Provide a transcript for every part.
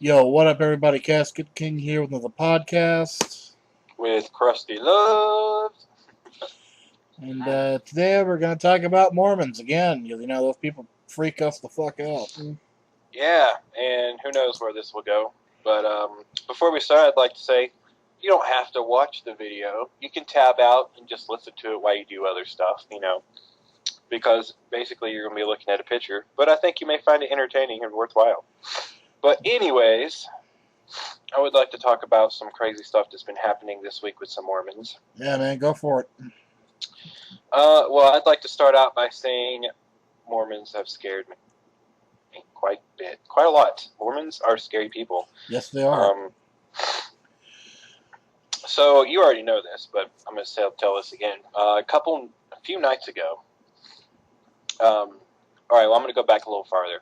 Yo, what up, everybody? Casket King here with another podcast. With Krusty Love. And today we're going to talk about Mormons again. You know, those people freak us the fuck out. Yeah, and who knows where this will go. But before we start, I'd like to say you don't have to watch the video. You can tab out and just listen to it while you do other stuff, because basically you're going to be looking at a picture. But I think you may find it entertaining and worthwhile. But anyways, I would like to talk about some crazy stuff that's been happening this week with some Mormons. Yeah, man, go for it. Well, I'd like to start out by saying Mormons have scared me quite a lot. Mormons are scary people. Yes, they are. So you already know this, but I'm going to tell this again. A few nights ago. All right, well, I'm going to go back a little farther.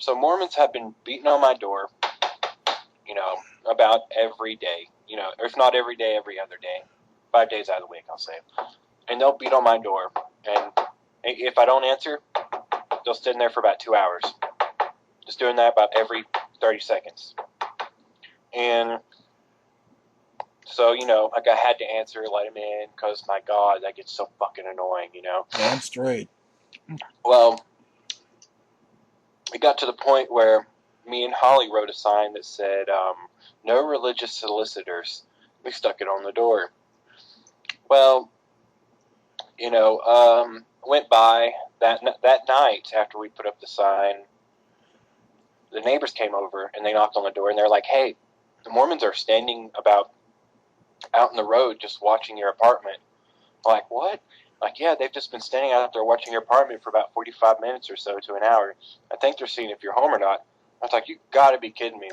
So Mormons have been beating on my door, about every day, or if not every day, every other day, 5 days out of the week, I'll say. And they'll beat on my door, and if I don't answer, they'll sit in there for about 2 hours. Just doing that about every 30 seconds. And so, I had to answer, let him in, because, my God, that gets so fucking annoying, Damn straight. Well, it got to the point where me and Holly wrote a sign that said, no religious solicitors. We stuck it on the door. Well, went by that night after we put up the sign. The neighbors came over and they knocked on the door and they're like, hey, the Mormons are standing about out in the road just watching your apartment. I'm like, what? Like, yeah, they've just been standing out there watching your apartment for about 45 minutes or so to an hour. I think they're seeing if you're home or not. I was like, you gotta be kidding me.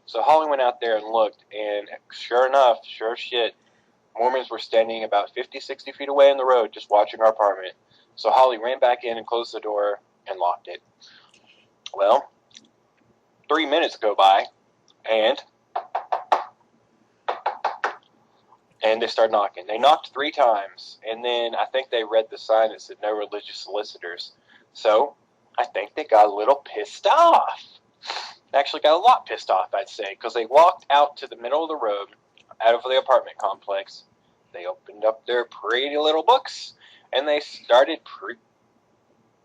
So Holly went out there and looked, and sure enough, sure shit, Mormons were standing about 50, 60 feet away in the road just watching our apartment. So Holly ran back in and closed the door and locked it. Well, 3 minutes go by, and they start knocking. They knocked 3 times, and then I think they read the sign that said no religious solicitors. So I think they got a little pissed off. Actually got a lot pissed off, I'd say, because they walked out to the middle of the road, out of the apartment complex. They opened up their pretty little books, and they started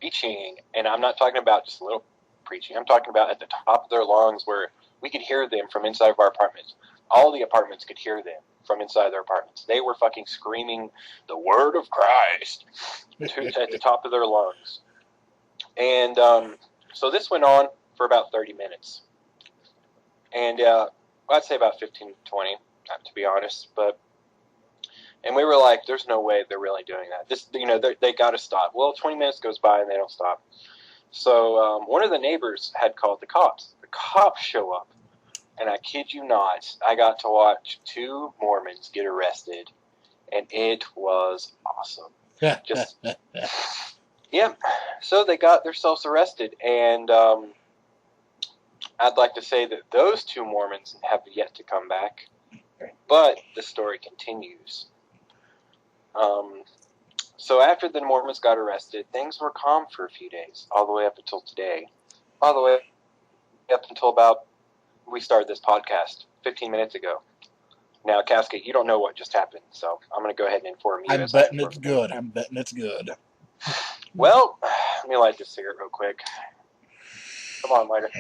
preaching. And I'm not talking about just a little preaching. I'm talking about at the top of their lungs where we could hear them from inside of our apartments. All the apartments could hear them from inside their apartments. They were fucking screaming the word of Christ at the top of their lungs. And so this went on for about 30 minutes. And I'd say about 15 to 20, to be honest. And we were like, there's no way they're really doing that. They got to stop. Well, 20 minutes goes by and they don't stop. So one of the neighbors had called the cops. The cops show up. And I kid you not, I got to watch 2 Mormons get arrested. And it was awesome. Yeah. So they got themselves arrested. And I'd like to say that those 2 Mormons have yet to come back. But the story continues. So after the Mormons got arrested, things were calm for a few days, all the way up until today. All the way up until about we started this podcast 15 minutes ago. Now, Casket, you don't know what just happened, so I'm going to go ahead and inform you. I'm betting it's good. I'm betting it's good. Well, let me light this cigarette real quick. Come on, lighter.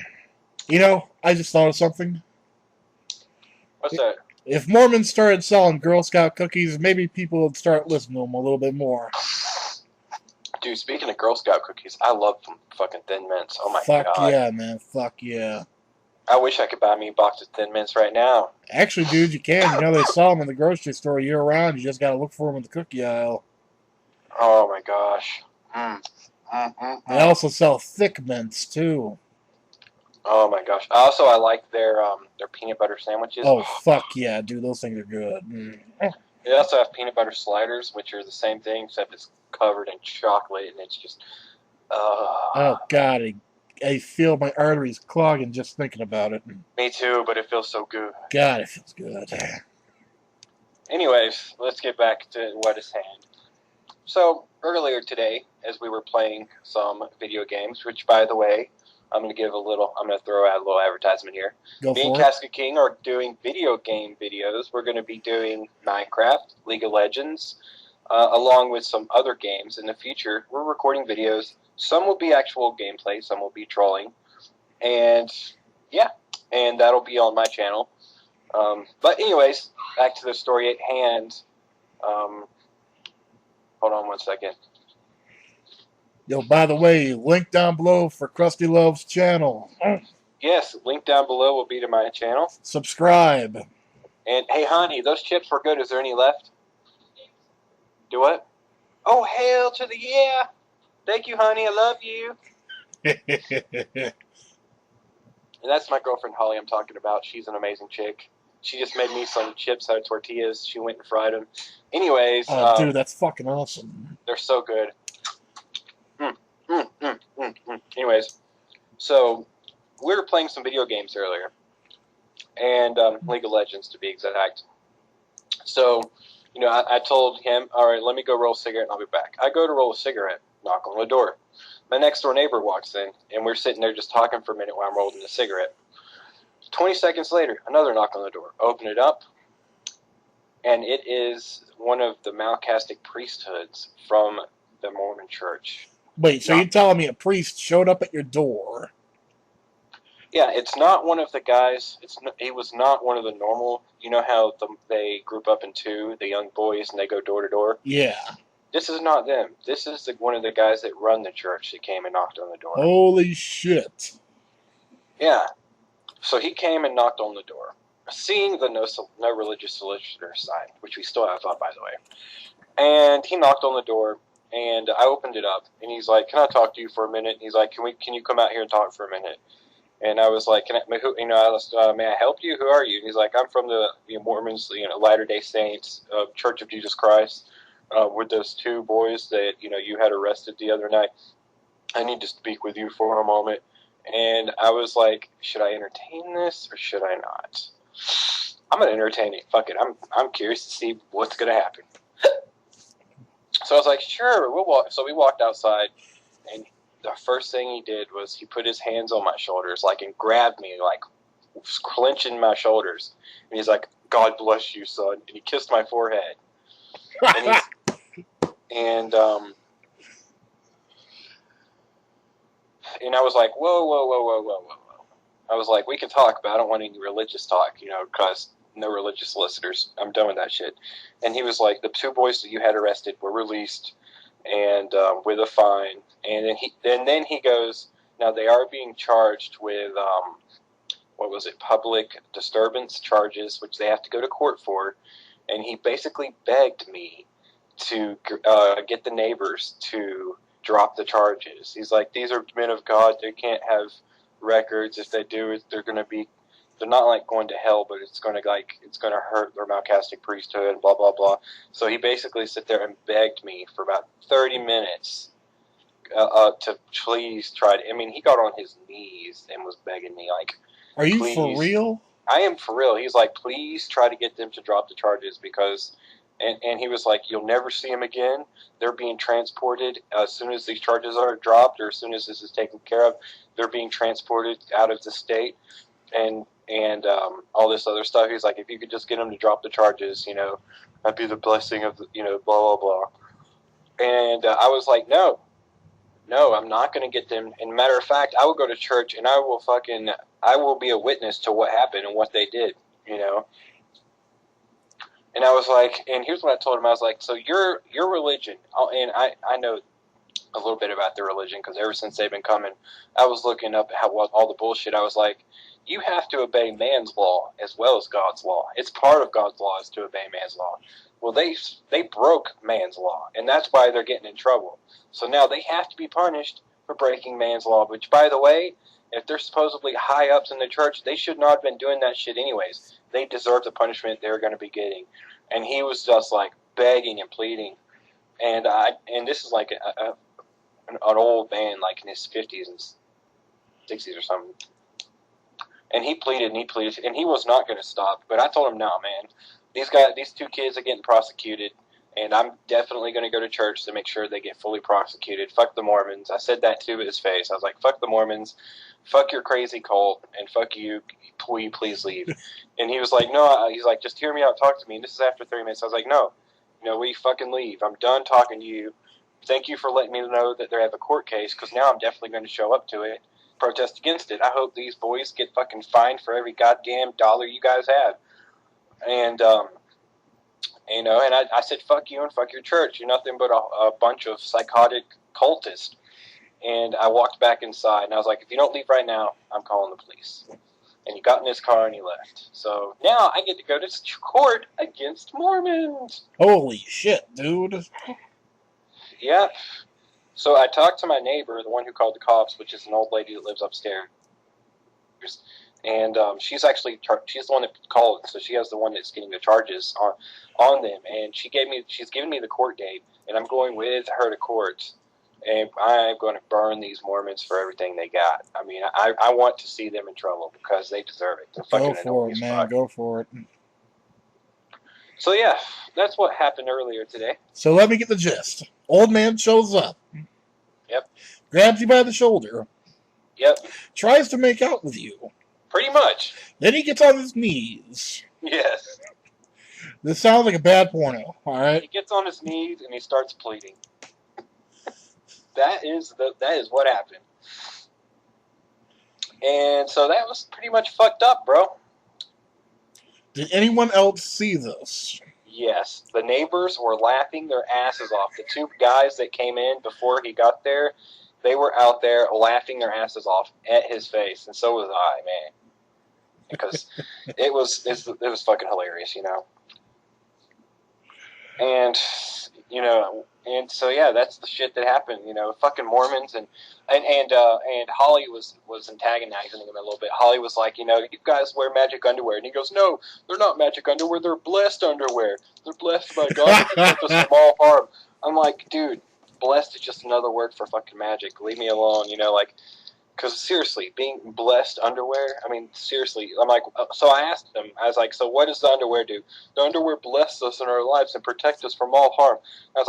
I just thought of something. What's that? If Mormons started selling Girl Scout cookies, maybe people would start listening to them a little bit more. Dude, speaking of Girl Scout cookies, I love them fucking Thin Mints. Oh my God. Fuck yeah, man. Fuck yeah. I wish I could buy me a box of Thin Mints right now. Actually, dude, you can. They sell them in the grocery store year round. You just gotta look for them in the cookie aisle. Oh my gosh. They also sell thick mints too. Oh my gosh. I like their peanut butter sandwiches. Oh fuck yeah, dude, those things are good. They also have peanut butter sliders, which are the same thing except it's covered in chocolate and it's just oh god, I feel my arteries clogging just thinking about it. Me too, but it feels so good. God, it feels good. Anyways, let's get back to what is hand. So, earlier today, as we were playing some video games, which, by the way, I'm going to throw out a little advertisement here. Go Me and for it. Casca King are doing video game videos. We're going to be doing Minecraft, League of Legends, along with some other games in the future. We're recording videos. Some will be actual gameplay, some will be trolling. And yeah, and that'll be on my channel. But anyways, back to the story at hand. Hold on one second. Yo, by the way, link down below for Krusty Love's channel. Yes, link down below will be to my channel. Subscribe. And hey, honey, those chips were good. Is there any left? Do what? Oh, hail to the yeah! Thank you, honey. I love you. And that's my girlfriend Holly I'm talking about. She's an amazing chick. She just made me some chips out of tortillas. She went and fried them. Anyways, dude, that's fucking awesome. they're so good. Anyways, so we were playing some video games earlier, and League of Legends to be exact. So, you know, I told him, all right, let me go roll a cigarette and I'll be back. I go to roll a cigarette, knock on the door. My next door neighbor walks in, and we're sitting there just talking for a minute while I'm rolling the cigarette. 20 seconds later, another knock on the door. Open it up, and it is one of the Malcastic priesthoods from the Mormon church. Wait, so you're telling me a priest showed up at your door? Yeah, it's not one of the guys. He was not one of the normal. You know how they group up in two, the young boys, and they go door to door? Yeah. This is not them. This is one of the guys that run the church that came and knocked on the door. Holy shit. Yeah. So he came and knocked on the door, seeing the no religious solicitor sign, which we still have up, by the way. And he knocked on the door, and I opened it up, and he's like, "Can I talk to you for a minute?" And he's like, "Can you come out here and talk for a minute?" And I was like, "May I help you? Who are you?" And he's like, "I'm from the Mormons, Latter-day Saints, Church of Jesus Christ. With those two boys that you had arrested the other night. I need to speak with you for a moment." And I was like, should I entertain this or should I not? I'm gonna entertain it. Fuck it. I'm curious to see what's gonna happen. So I was like, sure, we'll walk. So we walked outside, and the first thing he did was he put his hands on my shoulders, and grabbed me, clenching my shoulders. And he's like, "God bless you, son." And he kissed my forehead. And I was like, whoa. I was like, we can talk, but I don't want any religious talk, because no religious solicitors. I'm done with that shit. And he was like, the two boys that you had arrested were released, and with a fine. And then he goes, now they are being charged with public disturbance charges, which they have to go to court for. And he basically begged me to get the neighbors to drop the charges. He's like, these are men of God. They can't have records. If they do, they're not going to hell, but it's going to hurt their Malcastic priesthood and blah, blah, blah. So he basically sat there and begged me for about 30 minutes to please try to, he got on his knees and was begging me, are you please. For real? I am for real. He's like, please try to get them to drop the charges because, and he was like, you'll never see them again. They're being transported as soon as these charges are dropped or as soon as this is taken care of. They're being transported out of the state and all this other stuff. He's like, if you could just get them to drop the charges, that'd be the blessing of the, blah, blah, blah. And I was like, no, I'm not going to get them. And matter of fact, I will go to church and I will be a witness to what happened and what they did, And I was like, and here's what I told him. I was like, so your religion, and I know a little bit about their religion because ever since they've been coming, I was looking up all the bullshit. I was like, you have to obey man's law as well as God's law. It's part of God's law is to obey man's law. Well, they broke man's law, and that's why they're getting in trouble. So now they have to be punished for breaking man's law, which, by the way, if they're supposedly high-ups in the church, they should not have been doing that shit anyways. They deserve the punishment they're going to be getting. And he was just, begging and pleading. And this is, an old man, in his 50s and 60s or something. And he pleaded, and he was not going to stop. But I told him, no, man, these two kids are getting prosecuted, And I'm definitely going to go to church to make sure they get fully prosecuted. Fuck the Mormons. I said that to his face. I was like, fuck the Mormons. Fuck your crazy cult. And fuck you. Will you please leave? And he was like, no. He's like, just hear me out. Talk to me. And this is after 30 minutes. I was like, no. We fucking leave. I'm done talking to you. Thank you for letting me know that they have a court case, because now I'm definitely going to show up to it, protest against it. I hope these boys get fucking fined for every goddamn dollar you guys have. And, and I said, fuck you and fuck your church. You're nothing but a bunch of psychotic cultists. And I walked back inside, and I was like, if you don't leave right now, I'm calling the police. And he got in his car and he left. So now I get to go to court against Mormons. Holy shit, dude. Yeah. So I talked to my neighbor, the one who called the cops, which is an old lady that lives upstairs. And she's the one that called, so she has the one that's getting the charges on them. And she's given me the court date, and I'm going with her to court. And I'm going to burn these Mormons for everything they got. I mean, I want to see them in trouble because they deserve it. They're fucking Go for it, man. Go for it. So yeah, that's what happened earlier today. So let me get the gist. Old man shows up. Yep. Grabs you by the shoulder. Yep. Tries to make out with you. Pretty much. Then he gets on his knees. Yes. This sounds like a bad porno, alright? He gets on his knees and he starts pleading. That is what happened. And so that was pretty much fucked up, bro. Did anyone else see this? Yes. The neighbors were laughing their asses off. The two guys that came in before he got there, they were out there laughing their asses off at his face. And so was I, man. Because it was fucking hilarious, And so yeah, that's the shit that happened. Fucking Mormons and Holly was antagonizing him a little bit. Holly was like, you guys wear magic underwear, and he goes, no, they're not magic underwear. They're blessed underwear. They're blessed by God to protect us from all harm. I'm like, dude, blessed is just another word for fucking magic. Leave me alone. Because seriously, being blessed underwear, I mean, seriously, I'm like, so I asked him, I was like, so what does the underwear do? The underwear blesses us in our lives and protect us from all harm. I was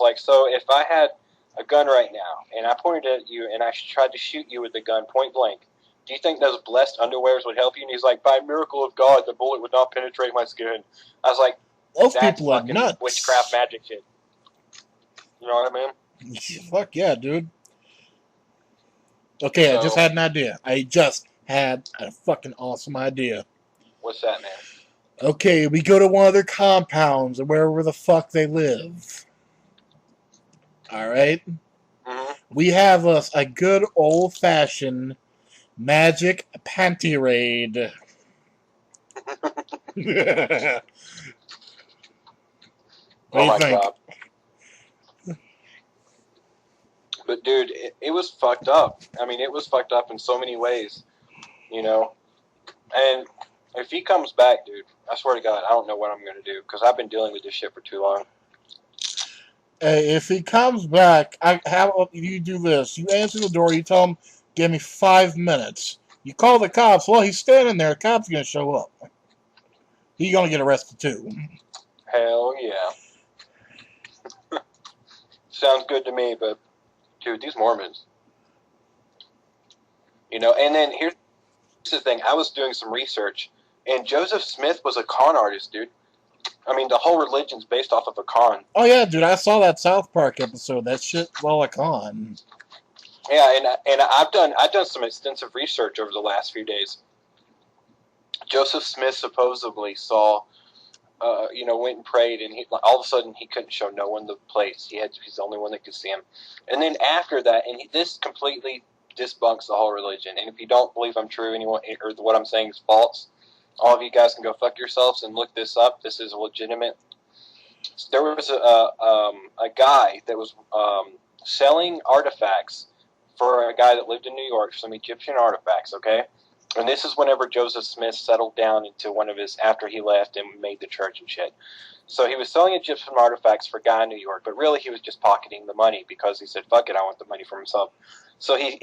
like, so if I had a gun right now, and I pointed at you, and I tried to shoot you with the gun point blank, do you think those blessed underwears would help you? And he's like, by miracle of God, the bullet would not penetrate my skin. I was like, those that's people are fucking nuts. Witchcraft magic shit. You know what I mean? Fuck yeah, dude. Okay, I just had an idea. I just had a fucking awesome idea. What's that, man? Okay, we go to one of their compounds or wherever the fuck they live. Alright? Mm-hmm. We have us a good old-fashioned magic panty raid. What do you think? God. But, dude, it was fucked up. I mean, it was fucked up in so many ways, And if he comes back, dude, I swear to God, I don't know what I'm going to do, because I've been dealing with this shit for too long. Hey, if he comes back, how you do this? You answer the door, you tell him, give me 5 minutes. You call the cops, well, he's standing there, the cops are going to show up. He's going to get arrested, too. Hell yeah. Sounds good to me, but... Dude, these Mormons. And then here's the thing. I was doing some research, and Joseph Smith was a con artist, dude. I mean, the whole religion's based off of a con. Oh, yeah, dude, I saw that South Park episode. That shit's all a con. Yeah, and I've done some extensive research over the last few days. Joseph Smith supposedly saw... went and prayed, and all of a sudden he couldn't show no one the place. He's the only one that could see him. And then after that, this completely debunks the whole religion. And if you don't believe I'm true, or what I'm saying is false, all of you guys can go fuck yourselves and look this up. This is legitimate. There was a guy that was selling artifacts for a guy that lived in New York, some Egyptian artifacts, okay? And this is whenever Joseph Smith settled down into one of his, after he left and made the church and shit. So he was selling Egyptian artifacts for a guy in New York, but really he was just pocketing the money because he said, fuck it, I want the money for himself. So he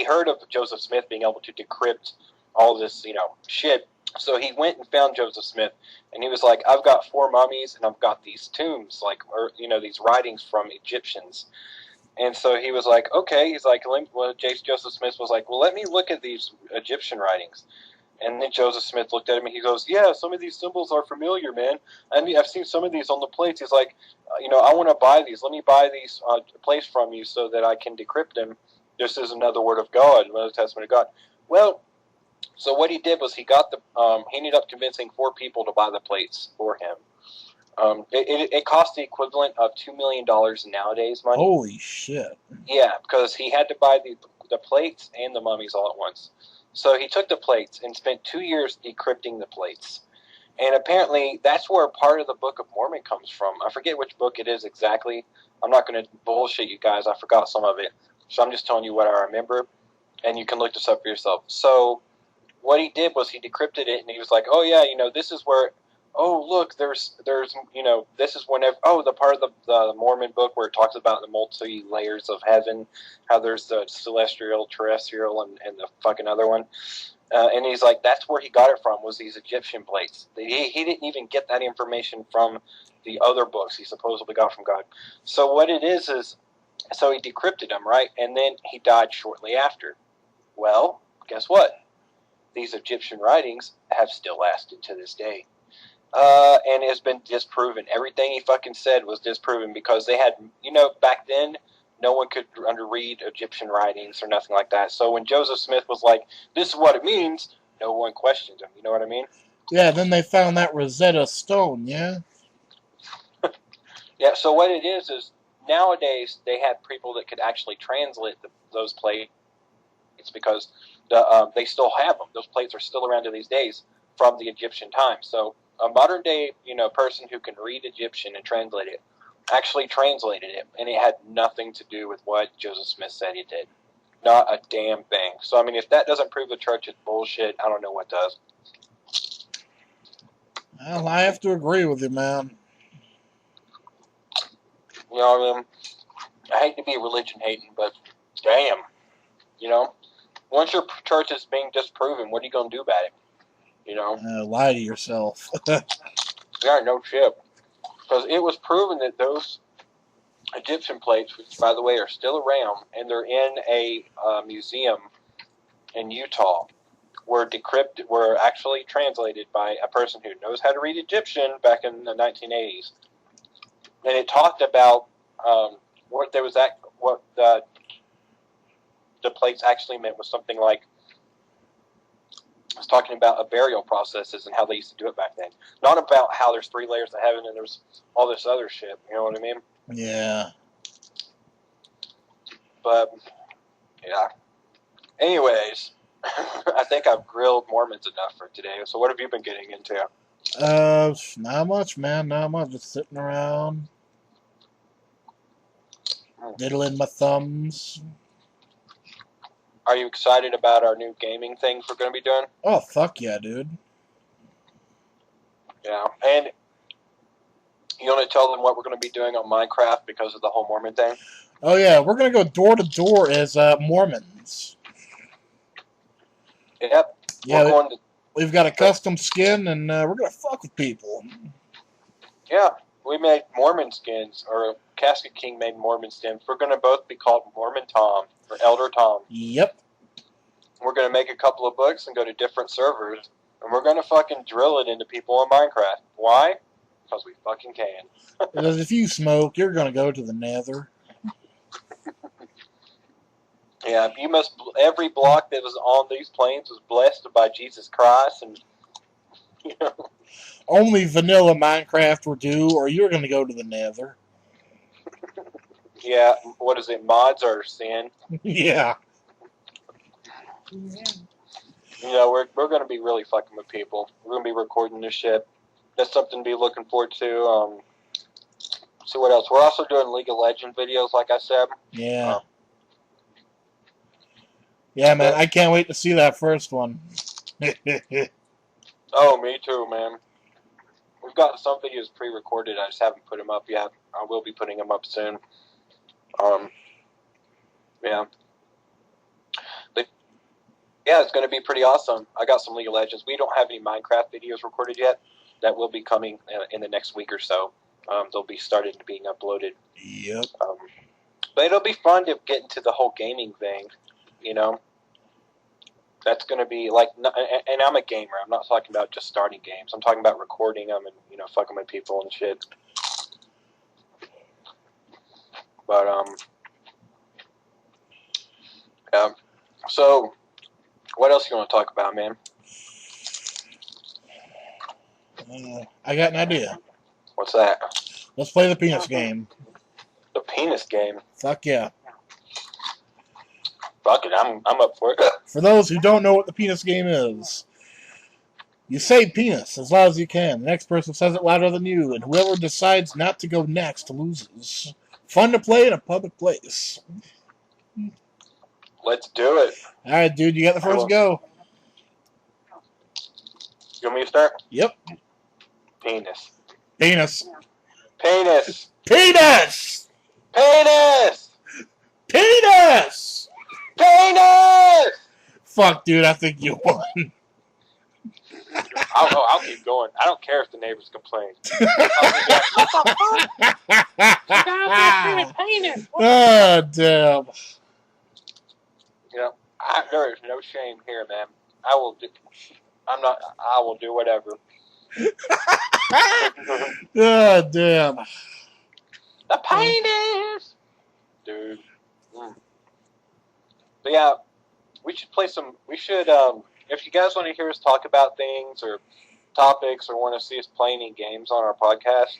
heard of Joseph Smith being able to decrypt all this, shit, So he went and found Joseph Smith, and he was like, "I've got 4 mummies, and I've got these tombs, like, or these writings from Egyptians." And so he was like, "Okay." He's like, Joseph Smith was like, "Well, let me look at these Egyptian writings." And then Joseph Smith looked at him and he goes, "Yeah, some of these symbols are familiar, man. I mean, I've seen some of these on the plates." He's like, "I want to buy these. Let me buy these plates from you so that I can decrypt them. This is another word of God, another testament of God." Well, so what he did was he ended up convincing 4 people to buy the plates for him. It cost the equivalent of $2 million nowadays money. Holy shit. Yeah, because he had to buy the plates and the mummies all at once. So he took the plates and spent 2 years decrypting the plates. And apparently that's where part of the Book of Mormon comes from. I forget which book it is exactly. I'm not going to bullshit you guys. I forgot some of it. So I'm just telling you what I remember. And you can look this up for yourself. So what he did was he decrypted it, and he was like, "Oh yeah, this is where, oh look, there's this is whenever, oh, the part of the Mormon book where it talks about the multi layers of heaven, how there's the celestial, terrestrial, and the fucking other one." And he's like, that's where he got it from, was these Egyptian plates. He didn't even get that information from the other books he supposedly got from God. So what it is, so he decrypted them, right? And then he died shortly after. Well, guess what? These Egyptian writings have still lasted to this day. And it's been disproven. Everything he fucking said was disproven because they had, back then, no one could read Egyptian writings or nothing like that. So when Joseph Smith was like, "This is what it means," no one questioned him. You know what I mean? Yeah, then they found that Rosetta Stone, yeah? Yeah, so what it is nowadays they have people that could actually translate those plates because they still have them. Those plates are still around to these days from the Egyptian time. So a modern day, person who can read Egyptian and translate it actually translated it, and it had nothing to do with what Joseph Smith said he did. Not a damn thing. So, I mean, if that doesn't prove the church is bullshit, I don't know what does. Well, I have to agree with you, man. You know what I mean? I hate to be religion hating, but damn. Once your church is being disproven, what are you going to do about it? Lie to yourself. Yeah, no shit. Because it was proven that those Egyptian plates, which by the way are still around, and they're in a museum in Utah, were actually translated by a person who knows how to read Egyptian back in the 1980s. And it talked about what the plates actually meant was something like, I was talking about burial processes and how they used to do it back then. Not about how there's 3 layers of heaven and there's all this other shit. You know what I mean? Yeah. But, yeah. Anyways, I think I've grilled Mormons enough for today. So what have you been getting into? Not much, man. Not much. Just sitting around, diddling my thumbs. Are you excited about our new gaming things we're going to be doing? Oh, fuck yeah, dude. Yeah. And you want to tell them what we're going to be doing on Minecraft because of the whole Mormon thing? Oh, yeah. We're going to go door to door as Mormons. Yep. Yeah, we've got a custom skin, and we're going to fuck with people. Yeah. We made Mormon skins, or Casket King made Mormon skins. We're going to both be called Mormon Tom, or Elder Tom. Yep. We're going to make a couple of books and go to different servers, and we're going to fucking drill it into people in Minecraft. Why? Because we fucking can. Because if you smoke, you're going to go to the nether. Yeah, every block that was on these planes was blessed by Jesus Christ, and Only vanilla Minecraft will do, or you're going to go to the nether. Yeah, what is it? Mods are sin. Yeah. We're going to be really fucking with people. We're going to be recording this shit. That's something to be looking forward to. See what else? We're also doing League of Legends videos, like I said. Yeah. Yeah, man, I can't wait to see that first one. Oh, me too, man. We've got some videos pre-recorded. I just haven't put them up yet. I will be putting them up soon. Yeah. Yeah, it's going to be pretty awesome. I got some League of Legends. We don't have any Minecraft videos recorded yet. That will be coming in the next week or so. They'll be started being uploaded. Yep. But it'll be fun to get into the whole gaming thing, you know. That's going to be like, and I'm a gamer. I'm not talking about just starting games. I'm talking about recording them and, you know, fucking with people and shit. But, yeah. So, what else you want to talk about, man? I got an idea. What's that? Let's play the penis game. The penis game? Fuck yeah. Fuck it, I'm up for it. For those who don't know what the penis game is, you say penis as loud as you can. The next person says it louder than you, and whoever decides not to go next loses. Fun to play in a public place. Let's do it. Alright, dude, you got the first go. You want me to start? Yep. Penis. Penis. Penis. Penis! Penis! Penis! Penis! Fuck, dude, I think you won. I'll keep going. I don't care if the neighbors complain. Oh, damn. You know, there is no shame here, man. I will do whatever. Oh, damn. The penis! Dude. But yeah, we should if you guys want to hear us talk about things or topics or want to see us play any games on our podcast,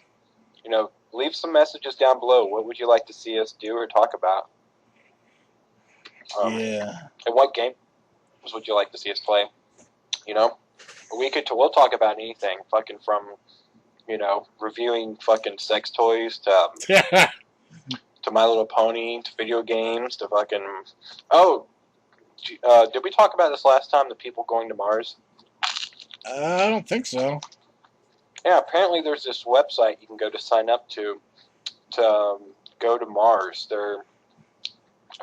you know, leave some messages down below. What would you like to see us do or talk about? Yeah. And what games would you like to see us play? You know, we'll talk about anything, fucking from, you know, reviewing fucking sex toys to My Little Pony to video games to fucking. Oh, did we talk about this last time? The people going to Mars. I don't think so. Yeah, apparently there's this website you can go to sign up to go to Mars. They're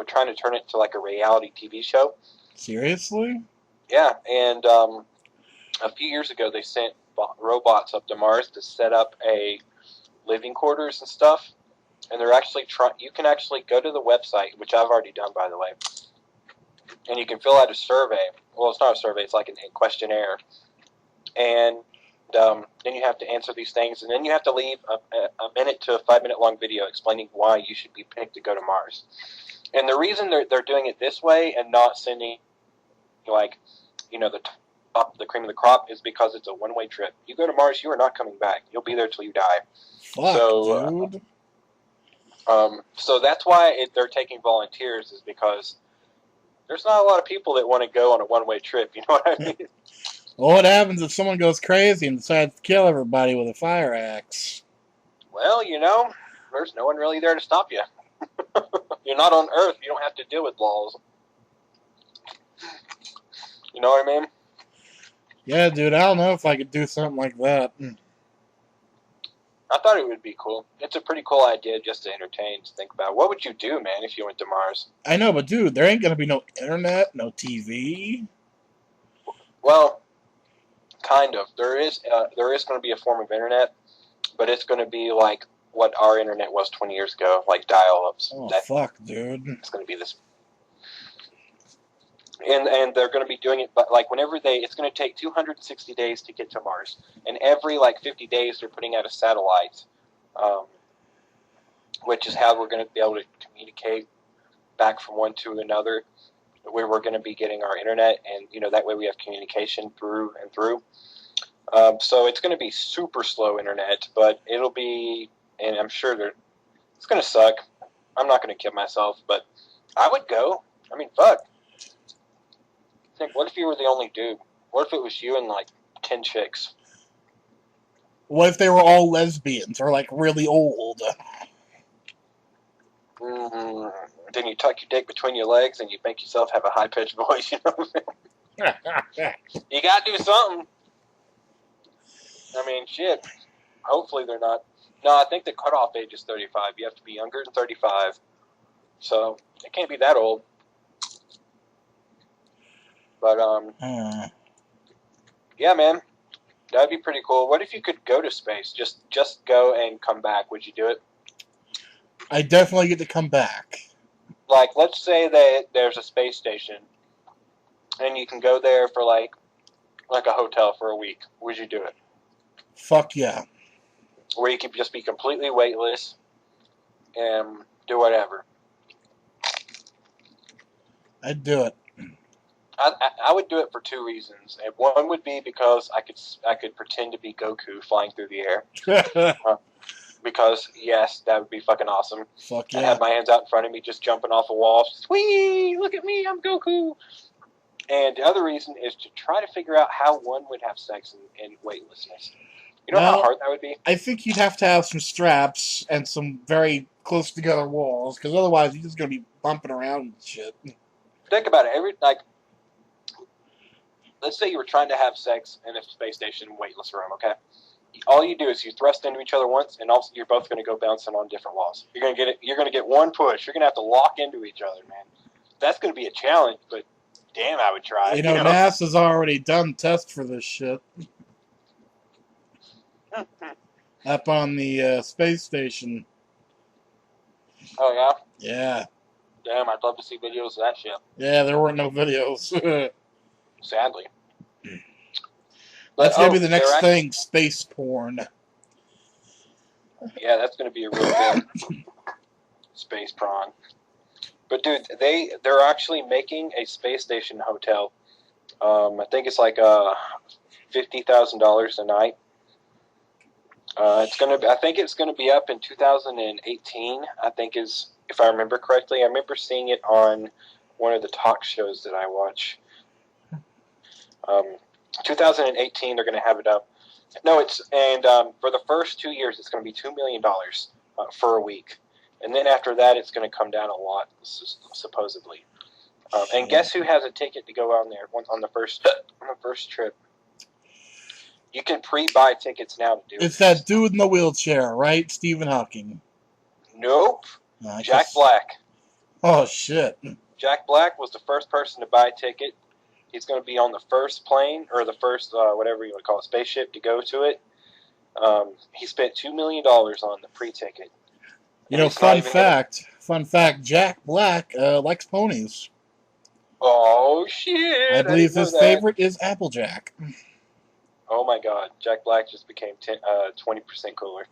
trying to turn it to like a reality TV show. Seriously? Yeah, and a few years ago they sent robots up to Mars to set up a living quarters and stuff. And they're actually you can actually go to the website, which I've already done, by the way, and you can fill out a survey. Well, it's not a survey; it's like a questionnaire. And then you have to answer these things, and then you have to leave a minute to a 5-minute long video explaining why you should be picked to go to Mars. And the reason they're doing it this way and not sending, like, you know, the cream of the crop is because it's a one-way trip. You go to Mars, you are not coming back. You'll be there till you die. Fuck, dude. So that's why they're taking volunteers, is because there's not a lot of people that want to go on a one-way trip. You know what I mean? Well, what happens if someone goes crazy and decides to kill everybody with a fire axe? Well, you know, there's no one really there to stop you. You're not on Earth. You don't have to deal with laws. You know what I mean? Yeah, dude, I don't know if I could do something like that. I thought it would be cool. It's a pretty cool idea just to entertain, to think about. What would you do, man, if you went to Mars? I know, but dude, there ain't gonna be no internet, no TV. Well, kind of. There is going to be a form of internet, but it's going to be like what our internet was 20 years ago, like dial-ups. Oh, fuck, dude. It's going to be this. And they're going to be doing it, but like whenever it's going to take 260 days to get to Mars, and every like 50 days they're putting out a satellite, which is how we're going to be able to communicate back from one to another, where we're going to be getting our internet, and you know that way we have communication through and through. So it's going to be super slow internet, but it'll be, and I'm sure it's going to suck. I'm not going to kill myself, but I would go. I mean, fuck. What if you were the only dude? What if it was you and like 10 chicks? What if they were all lesbians or like really old? Then you tuck your dick between your legs and you make yourself have a high-pitched voice, you know what I mean? You gotta do something. I mean, shit. Hopefully they're not. No, I think the cutoff age is 35. You have to be younger than 35. So, it can't be that old. But Uh, yeah, man, that'd be pretty cool. What if you could go to space? Just go and come back. Would you do it? I definitely get to come back. Like, let's say that there's a space station, and you can go there for like a hotel for a week. Would you do it? Fuck yeah. Where you could just be completely weightless and do whatever. I'd do it. I would do it for two reasons. And one would be because I could pretend to be Goku flying through the air. Because yes, that would be fucking awesome. Fuck I yeah. have my hands out in front of me, just jumping off a wall. Whee! Look at me, I'm Goku. And the other reason is to try to figure out how one would have sex in weightlessness. You know how hard that would be? I think you'd have to have some straps and some very close together walls, because otherwise you're just gonna be bumping around and shit. Think about it. Let's say you were trying to have sex in a space station weightless room, okay? All you do is you thrust into each other once, and also you're both going to go bouncing on different walls. You're going to get it. You're going to get one push. You're going to have to lock into each other, man. That's going to be a challenge, but damn, I would try. You know, NASA's already done tests for this shit. Up on the space station. Oh, yeah? Yeah. Damn, I'd love to see videos of that shit. Yeah, there weren't no videos. Sadly. That's going to be the next thing, space porn. Yeah, that's going to be a real thing. Space prawn. But dude, they're actually making a space station hotel. I think it's like $50,000 a night. I think it's gonna be up in 2018. I think is, if I remember correctly. I remember seeing it on one of the talk shows that I watch. 2018, they're gonna have it up. No, for the first 2 years, it's gonna be $2 million for a week, and then after that, it's gonna come down a lot, supposedly. And guess who has a ticket to go on there on the first trip? You can pre-buy tickets now to do it. It's that dude in the wheelchair, right? Stephen Hawking. Nope. Jack Black. Oh, shit. Jack Black was the first person to buy a ticket. He's going to be on the first plane, or the first, whatever you want to call it, spaceship to go to it. He spent $2 million on the pre-ticket. You know, fun fact, Jack Black likes ponies. Oh, shit. I believe his favorite is Applejack. Oh my God, Jack Black just became 20% cooler.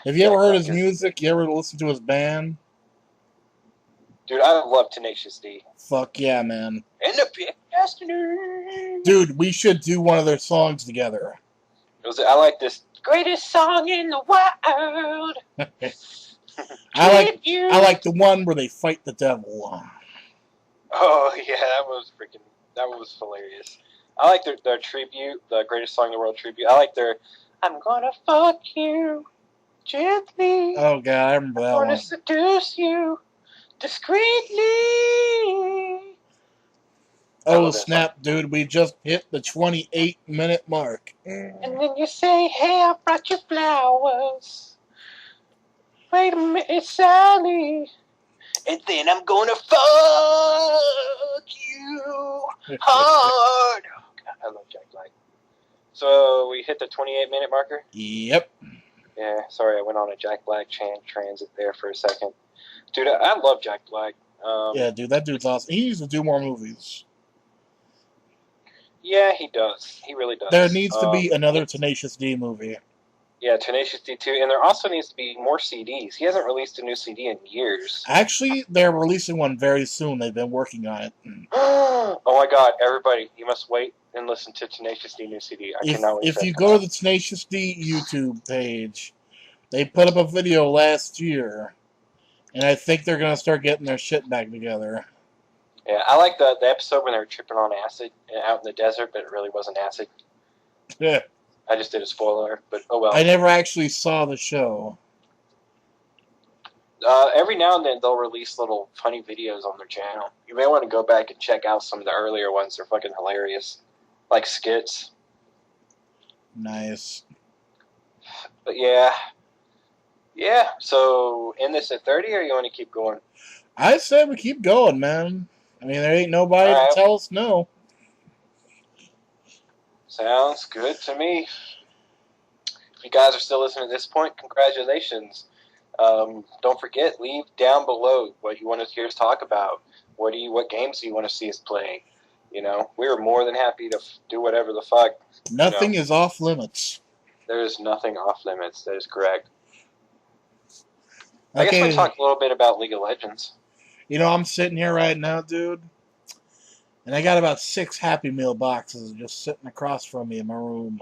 Have you ever heard his music? You ever listened to his band? Dude, I love Tenacious D. Fuck yeah, man. And the Big Destiny. Dude, we should do one of their songs together. I like this. Greatest song in the world. I like the one where they fight the devil. Oh yeah, that was hilarious. I like their tribute, the Greatest Song in the World tribute. I like their I'm gonna fuck you gently. Oh god, I remember that one. I'm gonna seduce you discreetly. Oh snap, dude, we just hit the 28-minute mark. And then you say, hey, I brought you flowers. Wait a minute, Sally. And then I'm gonna fuck you hard. I love Jack Black. So we hit the 28-minute marker? Yep. Yeah, sorry, I went on a Jack Black transit there for a second. Dude, I love Jack Black. Yeah, dude, that dude's awesome. He needs to do more movies. Yeah, he does. He really does. There needs to be another Tenacious D movie. Yeah, Tenacious D too, and there also needs to be more CDs. He hasn't released a new CD in years. Actually, they're releasing one very soon. They've been working on it. Oh my God, everybody, you must wait and listen to Tenacious D new CD. I cannot wait. If you go to the Tenacious D YouTube page, they put up a video last year, and I think they're going to start getting their shit back together. Yeah, I like the episode when they were tripping on acid out in the desert, but it really wasn't acid. Yeah. I just did a spoiler, but oh well. I never actually saw the show. Every now and then they'll release little funny videos on their channel. You may want to go back and check out some of the earlier ones. They're fucking hilarious. Like skits. Nice. But yeah. Yeah, so end this at 30 or you want to keep going? I say we keep going, man. I mean, there ain't nobody All to right. tell us no. Sounds good to me. If you guys are still listening at this point, congratulations. Don't forget, leave down below what you want to hear us talk about. What games do you want to see us play? You know, we're more than happy to do whatever the fuck. Nothing is off limits. There is nothing off limits. That is correct. I Okay. guess we talked a little bit about League of Legends. You know, I'm sitting here right now, dude, and I got about 6 Happy Meal boxes just sitting across from me in my room.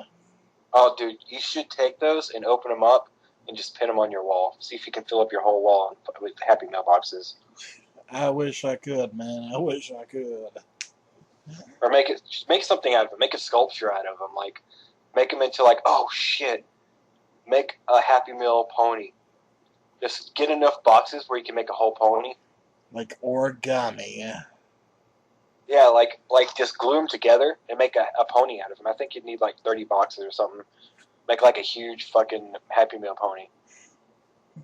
Oh, dude, you should take those and open them up and just pin them on your wall. See if you can fill up your whole wall with Happy Meal boxes. I wish I could, man. I wish I could. Or make something out of them. Make a sculpture out of them. Like, make them into like, oh shit, make a Happy Meal pony. Just get enough boxes where you can make a whole pony. Like origami. Yeah, like just glue them together and make a pony out of them. I think you'd need like 30 boxes or something. Make like a huge fucking Happy Meal pony.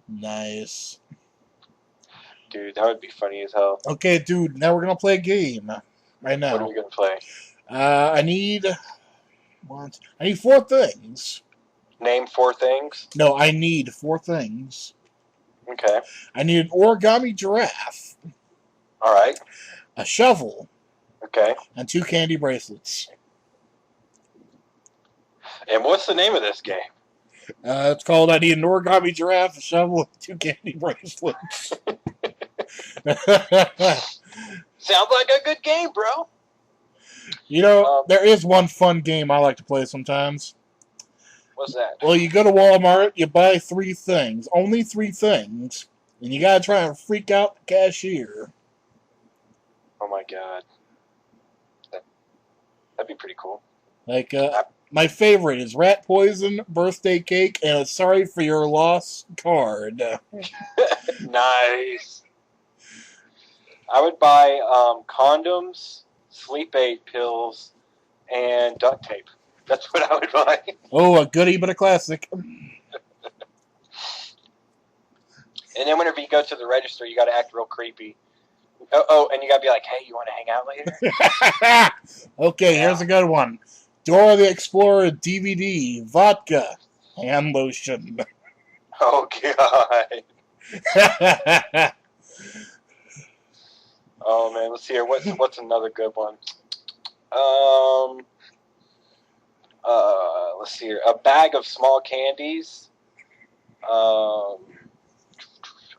Nice. Dude, that would be funny as hell. Okay, dude, now we're going to play a game right now. What are we going to play? I need 4 things. Name 4 things? No, I need 4 things. Okay. I need an origami giraffe. All right. A shovel. Okay. And 2 candy bracelets. And what's the name of this game? It's called I need an origami giraffe, a shovel, and 2 candy bracelets. Sounds like a good game, bro. You know, there is one fun game I like to play sometimes. What's that? Well, you go to Walmart, you buy 3 things, only 3 things, and you gotta try and freak out the cashier. Oh my god. That'd be pretty cool. Like, my favorite is rat poison, birthday cake, and a sorry for your loss card. Nice. I would buy condoms, sleep aid pills, and duct tape. That's what I would buy. Oh, a goodie but a classic. And then whenever you go to the register, you got to act real creepy. Oh, and you got to be like, hey, you want to hang out later? Okay, here's a good one. Dora the Explorer DVD, vodka, hand lotion. Oh, God. Oh, man, let's see here. What's another good one? Let's see here. A bag of small candies, a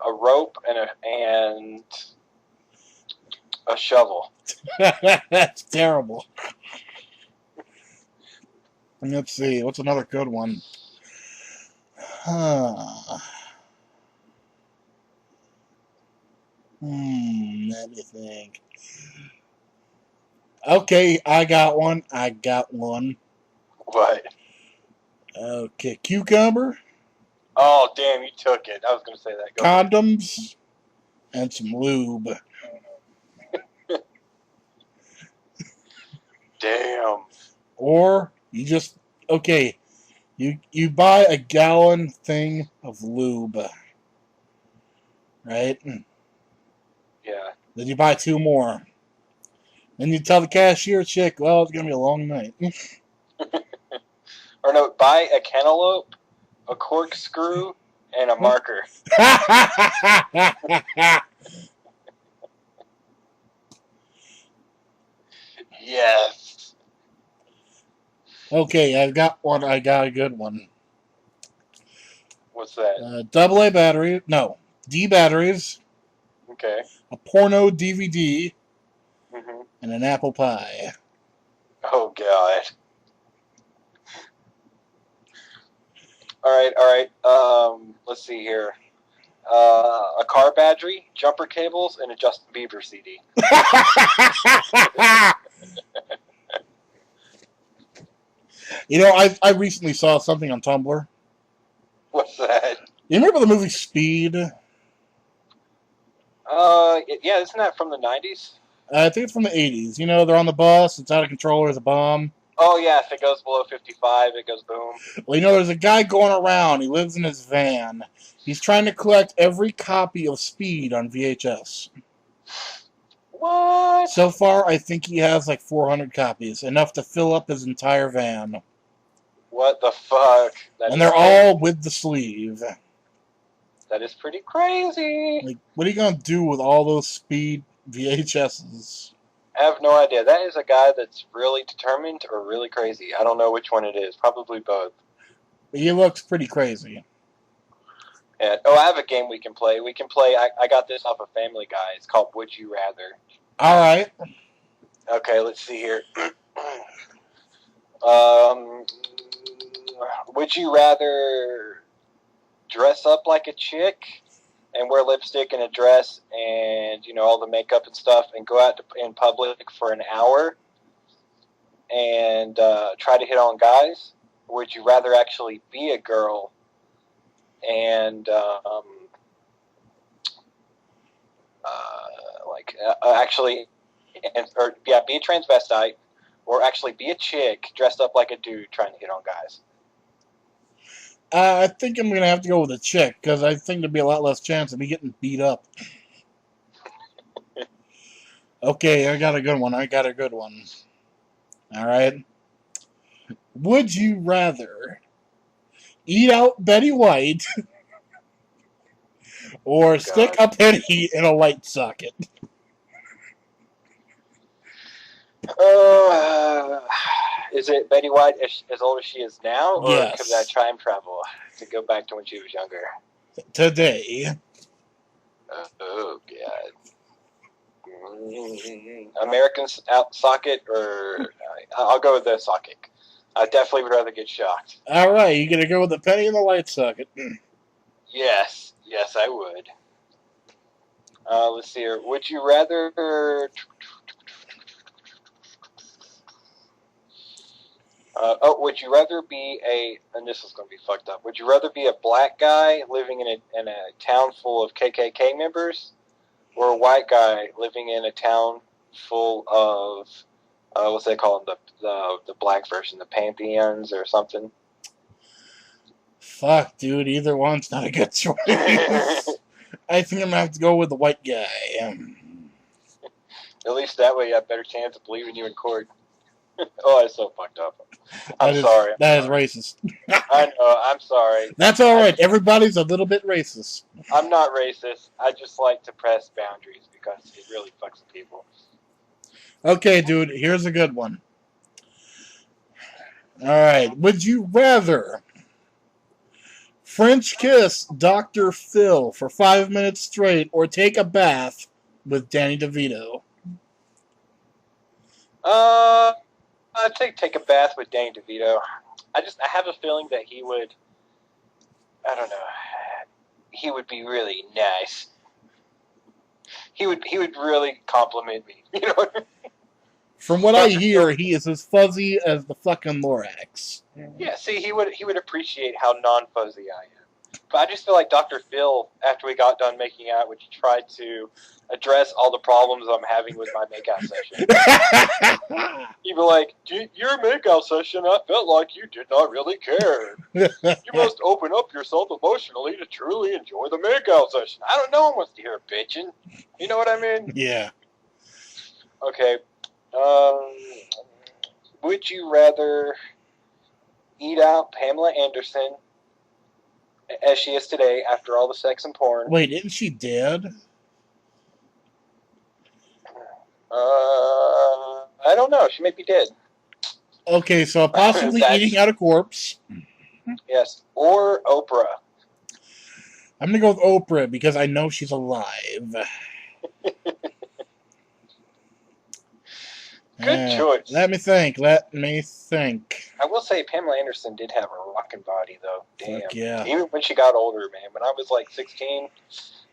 rope, and a shovel. That's terrible. Let's see. What's another good one? Let me think. Okay, I got one. What? Okay, cucumber. Oh, damn, you took it. I was going to say that. Go Condoms and some lube. Damn. Or you just you buy a gallon thing of lube, right? Yeah. Then you buy 2 more. Then you tell the cashier chick, well, it's gonna be a long night. Or no, buy a cantaloupe, a corkscrew, and a marker. Yes. Okay, I've got one. I got a good one. What's that? AA battery. No, D batteries. Okay. A porno DVD. Mm-hmm. And an apple pie. Oh, God. All right. Let's see here. A car battery, jumper cables, and a Justin Bieber CD. You know, I recently saw something on Tumblr. What's that? You remember the movie Speed? Yeah, isn't that from the 90s? I think it's from the 80s. You know, they're on the bus, it's out of control, there's a bomb. Oh, yeah, if it goes below 55, it goes boom. Well, you know, there's a guy going around, he lives in his van. He's trying to collect every copy of Speed on VHS. What? So far, I think he has like 400 copies, enough to fill up his entire van. What the fuck? And they're all with the sleeve. That is pretty crazy. Like, what are you gonna do with all those speed VHSs? I have no idea. That is a guy that's really determined or really crazy. I don't know which one it is. Probably both. He looks pretty crazy. And, I have a game we can play. We can play. I got this off of Family Guy. It's called Would You Rather. All right. Okay, let's see here. Would you rather dress up like a chick and wear lipstick and a dress and, all the makeup and stuff and go out in public for an hour and try to hit on guys? Or would you rather actually be a girl and be a transvestite, or actually be a chick dressed up like a dude trying to hit on guys? I think I'm going to have to go with a chick, because I think there'd be a lot less chance of me getting beat up. Okay, I got a good one. All right. Would you rather eat out Betty White or stick a penny in a light socket? Is it Betty White as old as she is now, or Yes. could I time travel to go back to when she was younger? Today. Oh God. American socket, or I'll go with the socket. I definitely would rather get shocked. All right, you gonna go with the penny in the light socket? Yes, I would. Let's see here. Would you rather? Would you rather be and this is going to be fucked up. Would you rather be a black guy living in a town full of KKK members, or a white guy living in a town full of what's they call them, the black version, the Pantheons or something? Fuck, dude. Either one's not a good choice. I think I'm gonna have to go with the white guy. At least that way you have a better chance of believing you in court. Oh, that's so fucked up. I'm sorry. That is racist. I know. I'm sorry. That's all right. Everybody's a little bit racist. I'm not racist. I just like to press boundaries because it really fucks with people. Okay, dude. Here's a good one. All right. Would you rather French kiss Dr. Phil for 5 minutes straight, or take a bath with Danny DeVito? I'd take a bath with Danny DeVito. I have a feeling that he would, I don't know, he would be really nice. He would really compliment me. You know what I mean? From what I hear, he is as fuzzy as the fucking Lorax. Yeah, see, he would appreciate how non-fuzzy I am. But I just feel like Dr. Phil, after we got done making out, would try to address all the problems I'm having with my makeout session. He'd be like, your makeout session, I felt like you did not really care. You must open up yourself emotionally to truly enjoy the makeout session. I don't know, no one wants to hear bitching. You know what I mean? Yeah. Okay. Would you rather eat out Pamela Anderson as she is today after all the sex and porn? Wait, isn't she dead? I don't know. She may be dead. Okay, so possibly eating out a corpse. Yes, or Oprah. I'm going to go with Oprah because I know she's alive. Good choice. Let me think. I will say Pamela Anderson did have a rocking body, though. Damn. Fuck yeah. Even when she got older, man. When I was like 16,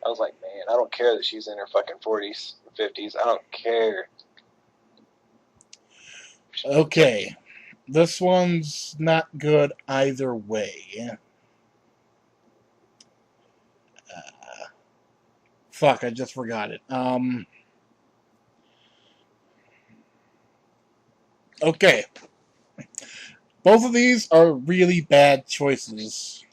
I was like, man, I don't care that she's in her fucking 40s, 50s. I don't care. Okay. This one's not good either way. Fuck, I just forgot it. Okay. Both of these are really bad choices.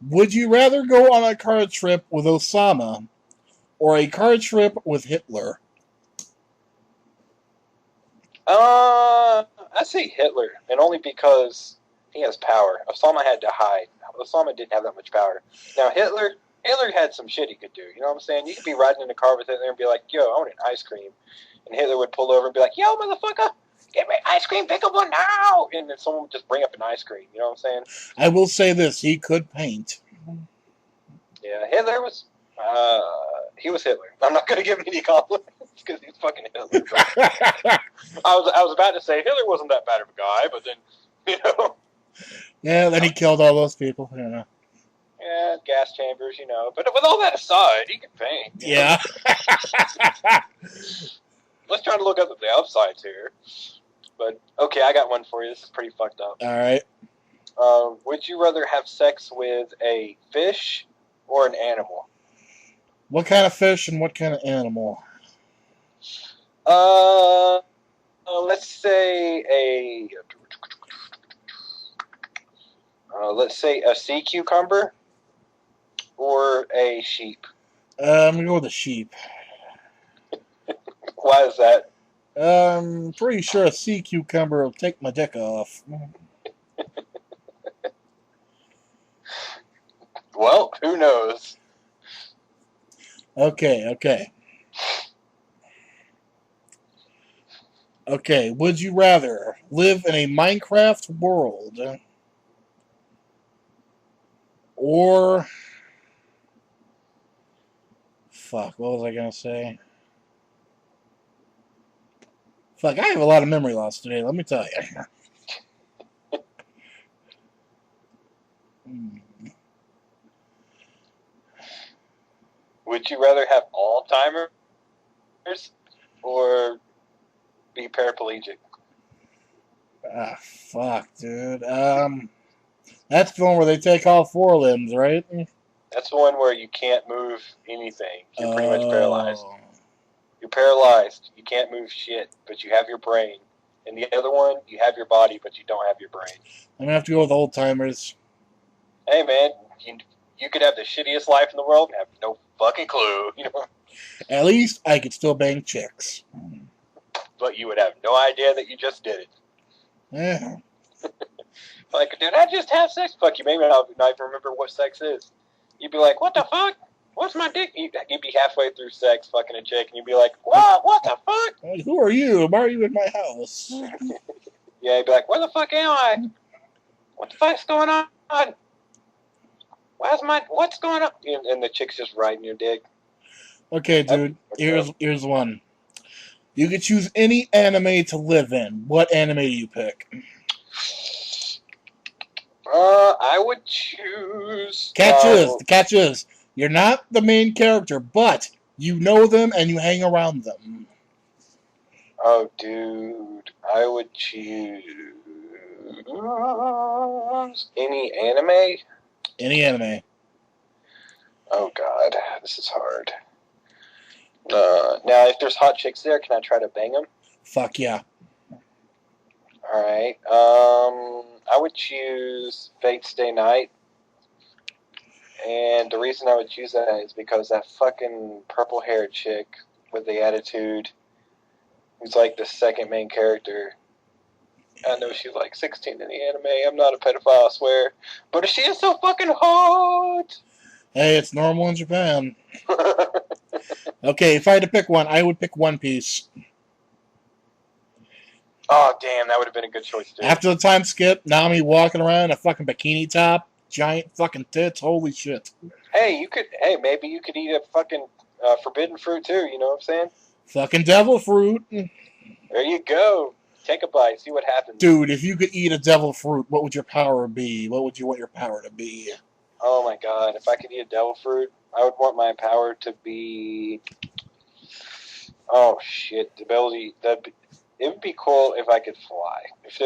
Would you rather go on a car trip with Osama or a car trip with Hitler? I say Hitler, and only because he has power. Osama had to hide. Osama didn't have that much power. Now Hitler had some shit he could do. You know what I'm saying? You could be riding in a car with Hitler and be like, "Yo, I want an ice cream," and Hitler would pull over and be like, "Yo, motherfucker, get me ice cream, pick up one now!" And then someone would just bring up an ice cream. You know what I'm saying? I will say this: he could paint. Yeah, Hitler was. He was Hitler. I'm not gonna give him any compliments because he's fucking Hitler. I was about to say Hitler wasn't that bad of a guy, but then Yeah, then he killed all those people. Yeah, gas chambers, But with all that aside, he can paint. Yeah. Let's try to look up at the upsides here. But okay, I got one for you. This is pretty fucked up. All right. Would you rather have sex with a fish or an animal? What kind of fish and what kind of animal? Let's say a sea cucumber or a sheep. I'm gonna go with a sheep. Why is that? I'm pretty sure a sea cucumber will take my dick off. Well, who knows? Okay. Okay, would you rather live in a Minecraft world or... Fuck, what was I going to say? Fuck, I have a lot of memory loss today, let me tell you. Would you rather have Alzheimer's or be paraplegic? Ah, fuck, dude. That's the one where they take all 4 limbs, right? That's the one where you can't move anything. You're pretty much paralyzed. Oh. You're paralyzed. You can't move shit, but you have your brain. And the other one, you have your body, but you don't have your brain. I'm gonna have to go with old timers. Hey, man, you could have the shittiest life in the world and have no fucking clue, At least I could still bang chicks. But you would have no idea that you just did it. Yeah. Like, did I just have sex? Fuck you, maybe I'll not even remember what sex is. You'd be like, what the fuck? What's my dick? You'd be halfway through sex, fucking a chick, and you'd be like, what the fuck? Like, who are you? Why are you in my house? Yeah, you'd be like, where the fuck am I? What the fuck's going on? What's going on? And the chick's just riding your dick. Okay, dude, here's one. You could choose any anime to live in. What anime do you pick? I would choose... The catch is, you're not the main character, but you know them and you hang around them. Oh, dude, I would choose... Any anime? Any anime. Oh, God, this is hard. Now, if there's hot chicks there, can I try to bang them? Fuck yeah. Alright, I would choose Fate Stay Night. And the reason I would choose that is because that fucking purple-haired chick with the attitude, who's like the second main character. I know she's like 16 in the anime. I'm not a pedophile, I swear. But she is so fucking hot! Hey, it's normal in Japan. Okay, if I had to pick one, I would pick One Piece. Oh, damn, that would have been a good choice, too. After the time skip, Nami walking around in a fucking bikini top, giant fucking tits, holy shit. Hey, maybe you could eat a fucking forbidden fruit, too, you know what I'm saying? Fucking devil fruit. There you go. Take a bite, see what happens. Dude, if you could eat a devil fruit, what would your power be? What would you want your power to be? Oh my god, if I could eat a devil fruit, I would want my power to be... Oh shit, the ability... It would be cool if I could fly. If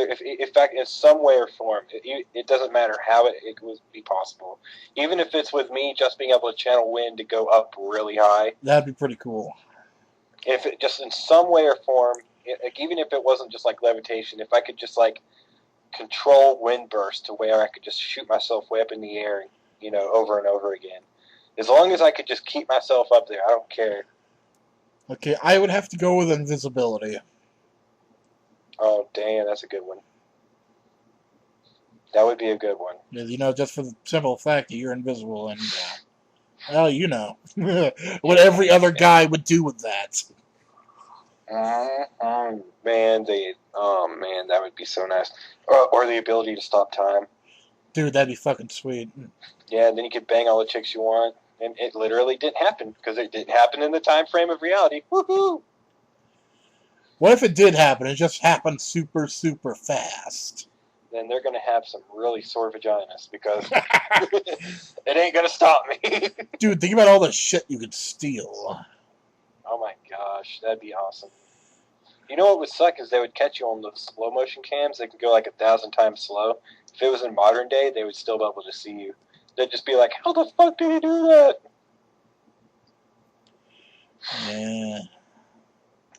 in some way or form, it doesn't matter how it would be possible. Even if it's with me just being able to channel wind to go up really high. That'd be pretty cool. If it just in some way or form, even if it wasn't just like levitation, if I could just like control wind bursts to where I could just shoot myself way up in the air, over and over again. As long as I could just keep myself up there, I don't care. Okay, I would have to go with invisibility. Oh, damn, that's a good one. That would be a good one. You know, just for the simple fact that you're invisible and, well, you know, what every other guy would do with that. Man, that would be so nice. Or the ability to stop time. Dude, that'd be fucking sweet. Yeah, then you could bang all the chicks you want. And it literally didn't happen, because it didn't happen in the time frame of reality. Woohoo! What if it did happen? It just happened super, super fast. Then they're going to have some really sore vaginas, because it ain't going to stop me. Dude, think about all the shit you could steal. Oh my gosh, that'd be awesome. You know what would suck is they would catch you on the slow motion cams. They could go like 1,000 times slow. If it was in modern day, they would still be able to see you. They'd just be like, how the fuck did he do that? Yeah.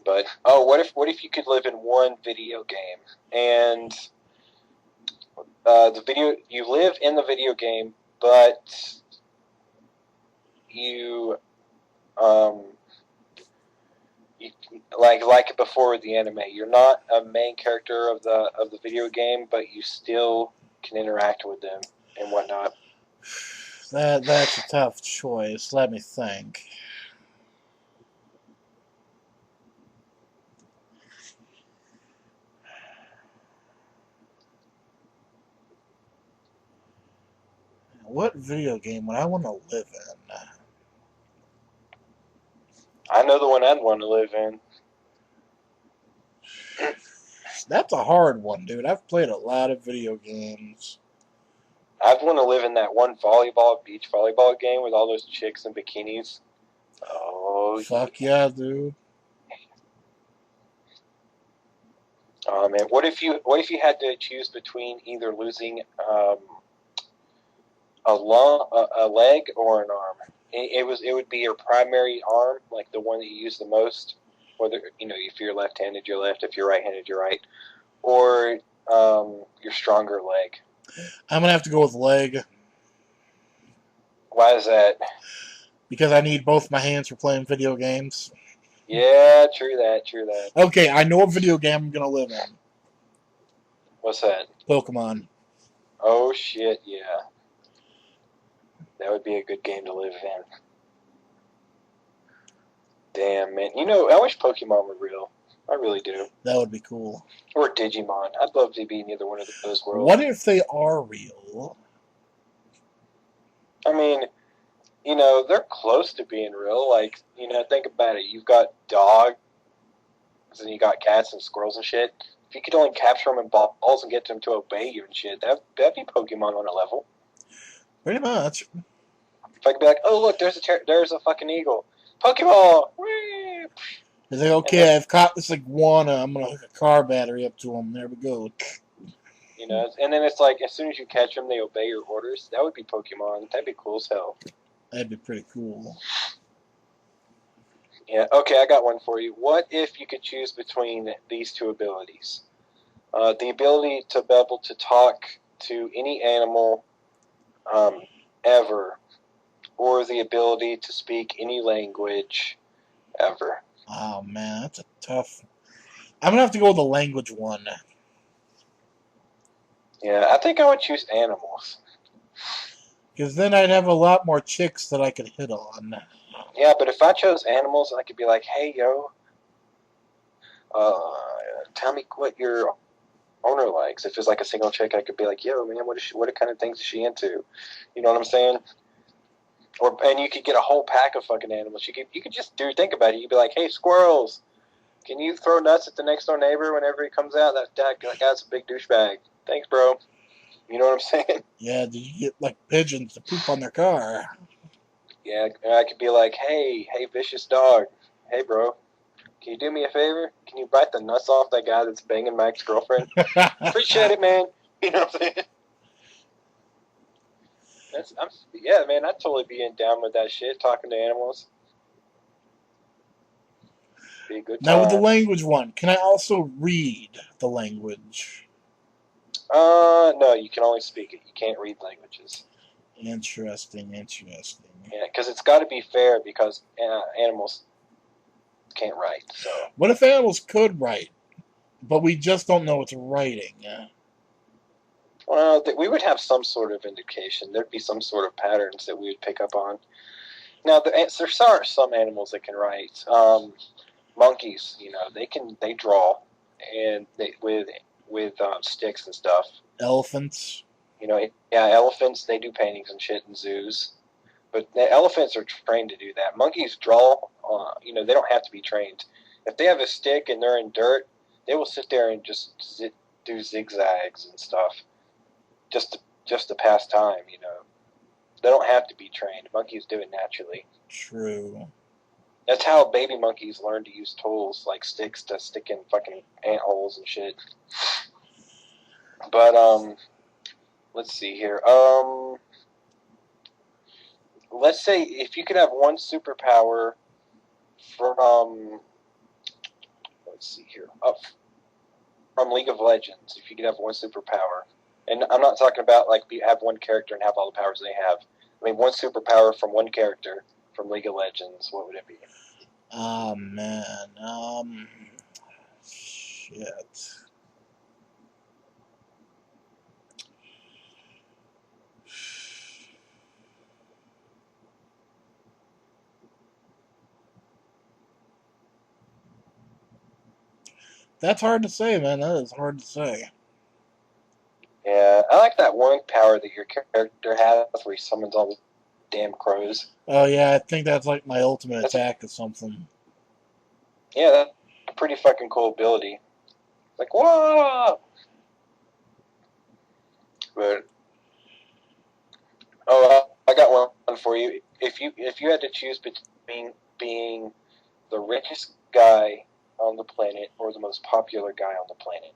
But what if you could live in one video game and you live in the video game, but you like before the anime, you're not a main character of the video game, but you still can interact with them and whatnot. That's a tough choice. Let me think. What video game would I want to live in? I know the one I'd want to live in. That's a hard one, dude. I've played a lot of video games. I'd want to live in that one beach volleyball game with all those chicks in bikinis. Oh, fuck yeah, dude. Oh man, what if you had to choose between either losing a leg or an arm? It would be your primary arm, like the one that you use the most. Whether if you're left-handed, you're left. If you're right-handed, you're right. Or your stronger leg. I'm gonna have to go with leg. Why is that? Because I need both my hands for playing video games. Yeah, true that. Okay, I know what video game I'm gonna live in. What's that? Pokemon. Oh shit, yeah. That would be a good game to live in. Damn, man. I wish Pokemon were real. I really do. That would be cool. Or Digimon. I'd love to be in either one of those worlds. What if they are real? I mean, they're close to being real. Like, think about it. You've got dogs, and you got cats and squirrels and shit. If you could only capture them in balls and get them to obey you and shit, that'd be Pokemon on a level. Pretty much. If I could be like, oh look, there's a fucking eagle. Pokeball! Whee! It's like, okay, I've caught this iguana. I'm going to hook a car battery up to him. There we go. And then it's like, as soon as you catch them, they obey your orders. That would be Pokemon. That'd be cool as hell. That'd be pretty cool. Yeah, okay, I got one for you. What if you could choose between these two abilities? The ability to be able to talk to any animal ever, or the ability to speak any language ever? Oh, man, that's a tough... I'm going to have to go with the language one. Yeah, I think I would choose animals. Because then I'd have a lot more chicks that I could hit on. Yeah, but if I chose animals, I could be like, hey, yo, tell me what your owner likes. If it's like a single chick, I could be like, yo, man, what kind of things is she into? You know what I'm saying? And you could get a whole pack of fucking animals. You could just think about it. You'd be like, hey, squirrels, can you throw nuts at the next door neighbor whenever he comes out? That guy's a big douchebag. Thanks, bro. You know what I'm saying? Yeah, did you get like pigeons to poop on their car? Yeah, I could be like, hey, vicious dog. Hey, bro, can you do me a favor? Can you bite the nuts off that guy that's banging my ex-girlfriend? Appreciate it, man. You know what I'm saying? Yeah, man, I'd totally be down with that shit, talking to animals. Be a good time. Now, with the language one, can I also read the language? No, you can only speak it. You can't read languages. Interesting. Yeah, because it's got to be fair, because animals can't write. So what if animals could write? But we just don't know it's writing. Well, we would have some sort of indication. There'd be some sort of patterns that we would pick up on. Now, there are some animals that can write. Monkeys, they draw, and with sticks and stuff. Elephants. Elephants, they do paintings and shit in zoos. But the elephants are trained to do that. Monkeys draw. They don't have to be trained. If they have a stick and they're in dirt, they will sit there and just do zigzags and stuff, just to pass time. They don't have to be trained. Monkeys do it naturally. True. That's how baby monkeys learn to use tools like sticks to stick in fucking ant holes and shit. But let's see here. Let's say if you could have one superpower from, let's see here, from League of Legends, if you could have one superpower, and I'm not talking about like have one character and have all the powers they have. I mean, one superpower from one character from League of Legends, what would it be? Oh, man. Shit. That's hard to say, man. That is hard to say. Yeah, I like that one power that your character has where he summons all the damn crows. Oh, yeah, I think that's like my ultimate attack or something. Yeah, that's a pretty fucking cool ability. Like, whoa! But, I got one for you. If you had to choose between being the richest guy on the planet or the most popular guy on the planet.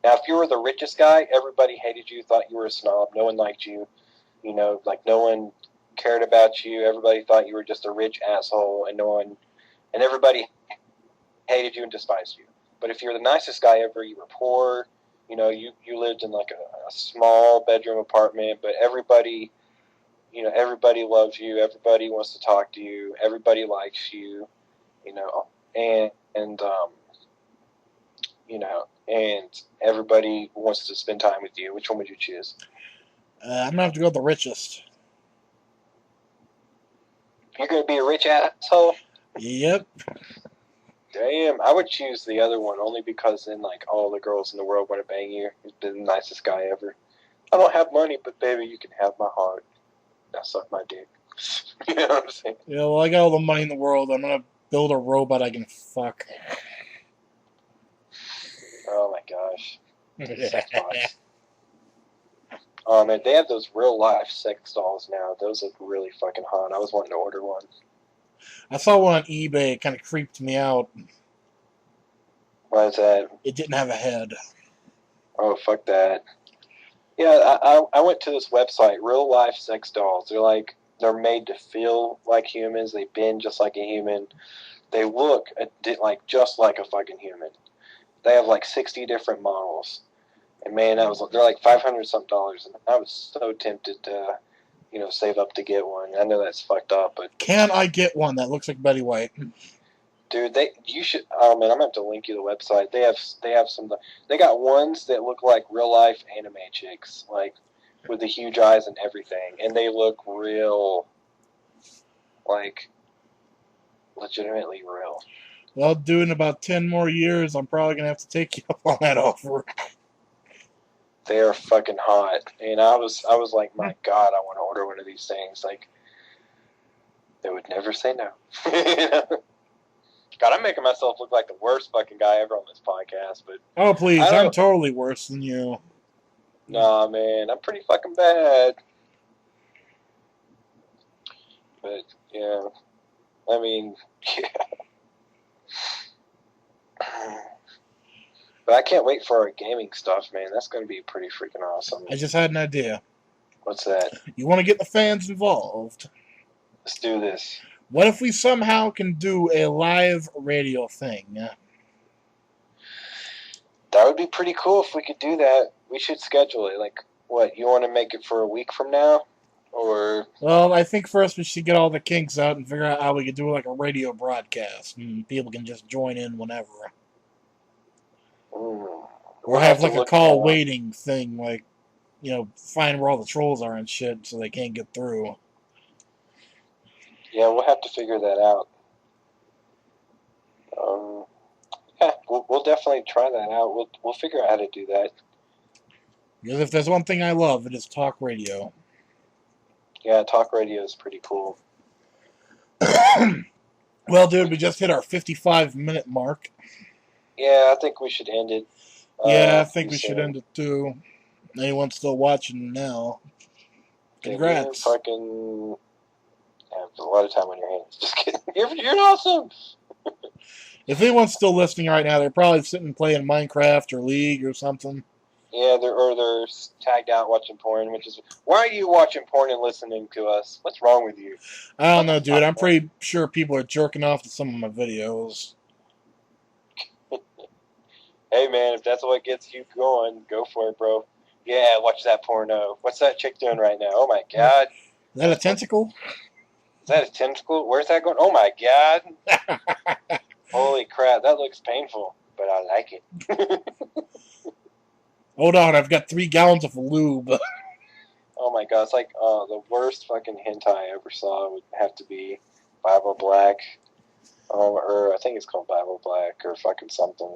Now, if you were the richest guy, everybody hated you, thought you were a snob, no one liked you, like no one cared about you, everybody thought you were just a rich asshole, and everybody hated you and despised you. But if you're the nicest guy ever, you were poor, you lived in like a small bedroom apartment, but everybody loves you, everybody wants to talk to you, everybody likes you, and everybody wants to spend time with you. Which one would you choose? I'm going to have to go with the richest. You're going to be a rich asshole? Yep. Damn, I would choose the other one only because then, like, all the girls in the world want to bang you. You've been the nicest guy ever. I don't have money, but baby, you can have my heart. Now suck my dick. You know what I'm saying? Yeah, well, I got all the money in the world. I'm going to build a robot I can fuck. Oh my gosh. Sex bots. Oh man, they have those real life sex dolls now. Those look really fucking hot. I was wanting to order one. I saw one on eBay. It kind of creeped me out. Why is that? It didn't have a head. Oh, fuck that. Yeah, I went to this website, real life sex dolls. They're made to feel like humans. They bend just like a human. They look like just like a fucking human. They have like 60 different models. And man, they're like $500 something, and I was so tempted to, save up to get one. I know that's fucked up, but can I get one that looks like Betty White? Dude, you should. Oh man, I'm gonna have to link you the website. They have some. They got ones that look like real life anime chicks, like with the huge eyes and everything, and they look real, like legitimately real. Well, dude, in about 10 more years, I'm probably gonna have to take you up on that offer. They are fucking hot, and I was like, my God, I want to order one of these things. Like, they would never say no. God, I'm making myself look like the worst fucking guy ever on this podcast, but... Oh, please, I'm totally worse than you. Nah, man, I'm pretty fucking bad. But, yeah. I mean, yeah. But I can't wait for our gaming stuff, man. That's going to be pretty freaking awesome. I just had an idea. What's that? You want to get the fans involved? Let's do this. What if we somehow can do a live radio thing? That would be pretty cool if we could do that. We should schedule it. Like, what, you want to make it for a week from now? Or... Well, I think first we should get all the kinks out and figure out how we could do like a radio broadcast. And people can just join in whenever. Or We'll have have to like a look call that up. waiting thing, like, find where all the trolls are and shit so they can't get through. Yeah, we'll have to figure that out. Yeah, we'll definitely try that out. We'll figure out how to do that. Because if there's one thing I love, it is talk radio. Yeah, talk radio is pretty cool. Well, dude, we just hit our 55-minute mark. Yeah, I think we should end it. Yeah, I think pretty we should soon. end it too. Anyone still watching now? Yeah, Congrats. you fucking have a lot of time on your hands. Just kidding. You're awesome. If anyone's still listening right now, they're probably sitting playing Minecraft or League or something. Yeah, they're tagged out watching porn, which is why are you watching porn and listening to us? What's wrong with you? I don't know, What the dude. fuck, I'm pretty sure people are jerking off to some of my videos. Hey man, if that's what gets you going, go for it, bro. Yeah, watch that porno. What's that chick doing right now? Oh my god. Is that a tentacle? Is that a tentacle? Where's that going? Oh my god. Holy crap, that looks painful, but I like it. Hold on, I've got 3 gallons of lube. Oh my god, it's like the worst fucking hentai I ever saw would have to be Bible Black. Or I think it's called Bible Black or fucking something.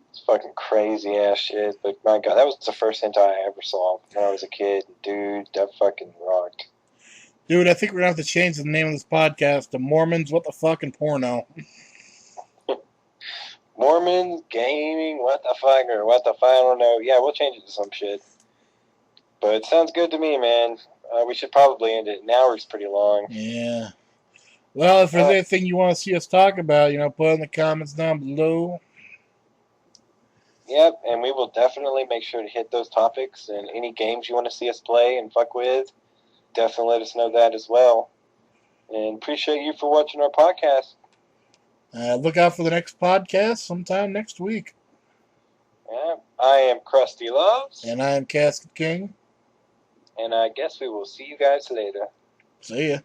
It's fucking crazy ass shit. But my god, that was the first hentai I ever saw when I was a kid. Dude, that fucking rocked. Dude, I think we're going to have to change the name of this podcast to Mormons, What the Fucking Porno. Mormons, gaming, what the fuck, or what the fuck, I don't know. Yeah, we'll change it to some shit. But it sounds good to me, man. We should probably end it. An hour's pretty long. Yeah. Well, if there's anything you want to see us talk about, put it in the comments down below. Yep, and we will definitely make sure to hit those topics, and any games you want to see us play and fuck with, definitely let us know that as well. And appreciate you for watching our podcast. Look out for the next podcast sometime next week. Yeah, I am Krusty Loves. And I am Casket King. And I guess we will see you guys later. See ya.